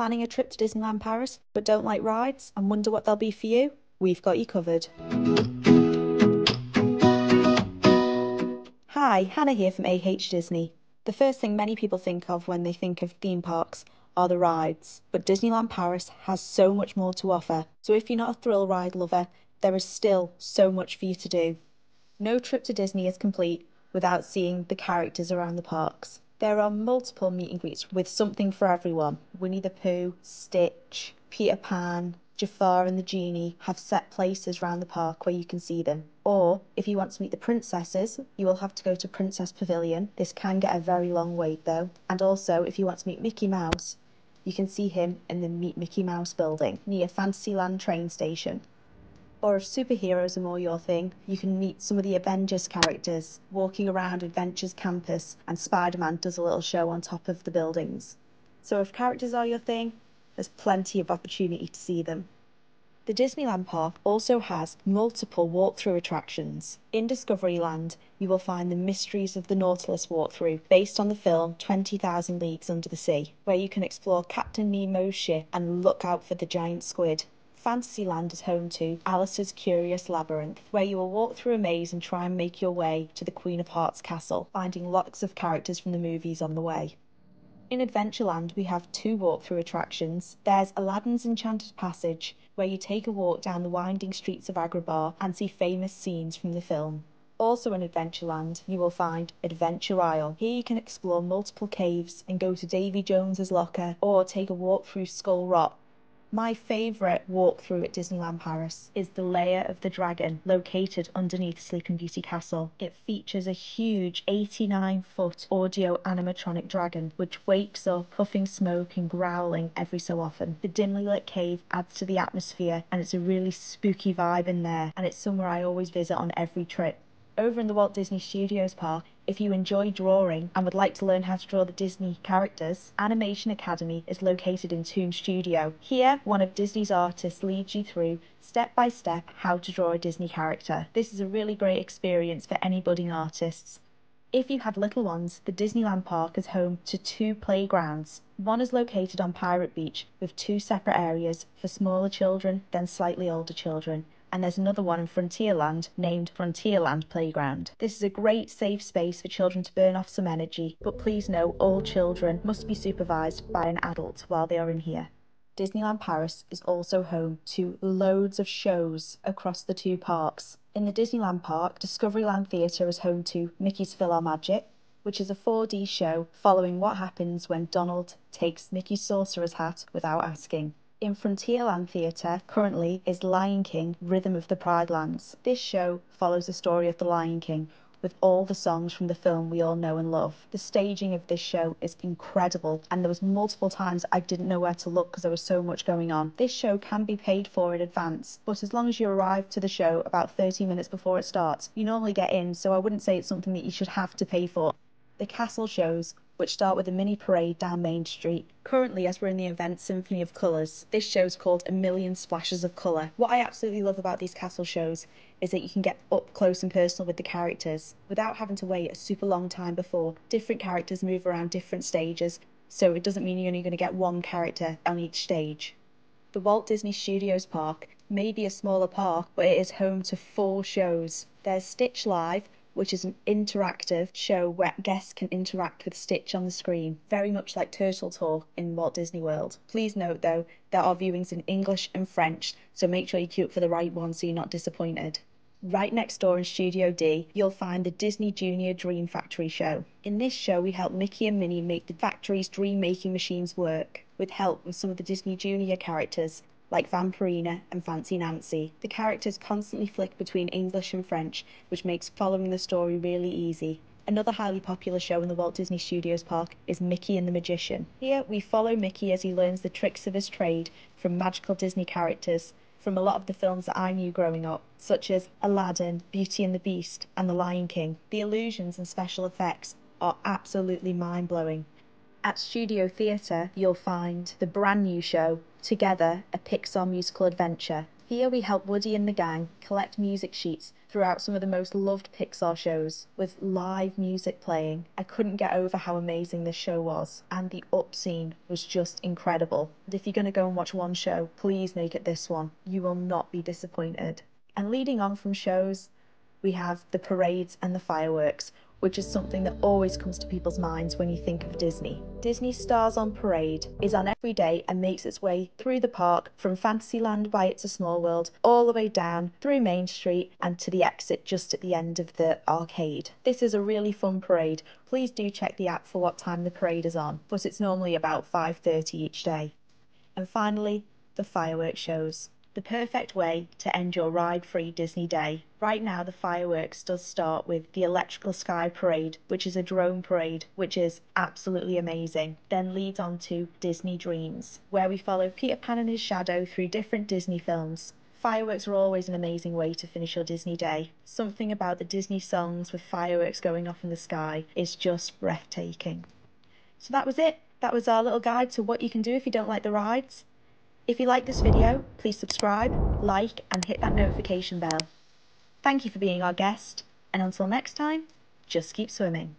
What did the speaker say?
planning a trip to Disneyland Paris but don't like rides and wonder what they'll be for you? We've got you covered. Hi, Hannah here from Disney. The first thing many people think of when they think of theme parks are the rides, but Disneyland Paris has so much more to offer. So if you're not a thrill ride lover, there is still so much for you to do. No trip to Disney is complete without seeing the characters around the parks. There are multiple meet and greets with something for everyone. Winnie the Pooh, Stitch, Peter Pan, Jafar and the Genie have set places around the park where you can see them. Or, if you want to meet the princesses, you will have to go to Princess Pavilion. This can get a very long wait though. And also, if you want to meet Mickey Mouse, you can see him in the Meet Mickey Mouse building near Fantasyland train station. Or if superheroes are more your thing, you can meet some of the Avengers characters walking around Adventures Campus, and Spider-Man does a little show on top of the buildings. So if characters are your thing, there's plenty of opportunity to see them. The Disneyland Park also has multiple walkthrough attractions. In Discoveryland, you will find the Mysteries of the Nautilus walkthrough, based on the film 20,000 Leagues Under the Sea, where you can explore Captain Nemo's ship and look out for the giant squid. Fantasyland is home to Alice's Curious Labyrinth, where you will walk through a maze and try and make your way to the Queen of Hearts castle, finding lots of characters from the movies on the way. In Adventureland, we have two walkthrough attractions. There's Aladdin's Enchanted Passage, where you take a walk down the winding streets of Agrabah and see famous scenes from the film. Also in Adventureland, you will find Adventure Isle. Here you can explore multiple caves and go to Davy Jones's locker, or take a walk through Skull Rock. My favourite walkthrough at Disneyland Paris is the Lair of the Dragon, located underneath Sleeping Beauty Castle. It features a huge 89-foot audio animatronic dragon, which wakes up puffing smoke and growling every so often. The dimly lit cave adds to the atmosphere, and it's a really spooky vibe in there, and it's somewhere I always visit on every trip. Over in the Walt Disney Studios Park, if you enjoy drawing and would like to learn how to draw the Disney characters, Animation Academy is located in Toon Studio. Here, one of Disney's artists leads you through, step by step, how to draw a Disney character. This is a really great experience for any budding artists. If you have little ones, the Disneyland Park is home to two playgrounds. One is located on Pirate Beach, with two separate areas for smaller children, then slightly older children. And there's another one in Frontierland named Frontierland Playground. This is a great safe space for children to burn off some energy, but please know all children must be supervised by an adult while they are in here. Disneyland Paris is also home to loads of shows across the two parks. In the Disneyland Park, Discoveryland Theatre is home to Mickey's PhilharMagic, which is a 4D show following what happens when Donald takes Mickey's sorcerer's hat without asking. In Frontierland Theatre, currently, is Lion King, Rhythm of the Pride Lands. This show follows the story of the Lion King, with all the songs from the film we all know and love. The staging of this show is incredible, and there was multiple times I didn't know where to look because there was so much going on. This show can be paid for in advance, but as long as you arrive to the show about 30 minutes before it starts, you normally get in, so I wouldn't say it's something that you should have to pay for. The castle shows, which start with a mini parade down Main Street. Currently, as we're in the event Symphony of Colours, this show's called A Million Splashes of Colour. What I absolutely love about these castle shows is that you can get up close and personal with the characters without having to wait a super long time before. Different characters move around different stages, so it doesn't mean you're only going to get one character on each stage. The Walt Disney Studios Park may be a smaller park, but it is home to 4 shows. There's Stitch Live, which is an interactive show where guests can interact with Stitch on the screen, very much like Turtle Talk in Walt Disney World. Please note though, there are viewings in English and French, so make sure you queue up for the right one so you're not disappointed. Right next door in Studio D, you'll find the Disney Junior Dream Factory show. In this show, we help Mickey and Minnie make the factory's dream-making machines work, with help from some of the Disney Junior characters, like Vampirina and Fancy Nancy. The characters constantly flick between English and French, which makes following the story really easy. Another highly popular show in the Walt Disney Studios Park is Mickey and the Magician. Here we follow Mickey as he learns the tricks of his trade from magical Disney characters from a lot of the films that I knew growing up, such as Aladdin, Beauty and the Beast, and The Lion King. The illusions and special effects are absolutely mind-blowing. At Studio Theatre, you'll find the brand new show, Together, a Pixar musical adventure. Here we help Woody and the gang collect music sheets throughout some of the most loved Pixar shows, with live music playing. I couldn't get over how amazing this show was, and the up scene was just incredible. And if you're going to go and watch one show, please make it this one. You will not be disappointed. And leading on from shows, we have the parades and the fireworks, which is something that always comes to people's minds when you think of Disney. Disney Stars on Parade is on every day and makes its way through the park from Fantasyland by It's a Small World all the way down through Main Street and to the exit just at the end of the arcade. This is a really fun parade. Please do check the app for what time the parade is on, but it's normally about 5:30 each day. And finally, the fireworks shows. The perfect way to end your ride-free Disney day. Right now, the fireworks does start with the Electrical Sky Parade, which is a drone parade, which is absolutely amazing. Then leads on to Disney Dreams, where we follow Peter Pan and his shadow through different Disney films. Fireworks are always an amazing way to finish your Disney day. Something about the Disney songs with fireworks going off in the sky is just breathtaking. So that was it. That was our little guide to what you can do if you don't like the rides. If you like this video, please subscribe, like, and hit that notification bell. Thank you for being our guest, and until next time, just keep swimming.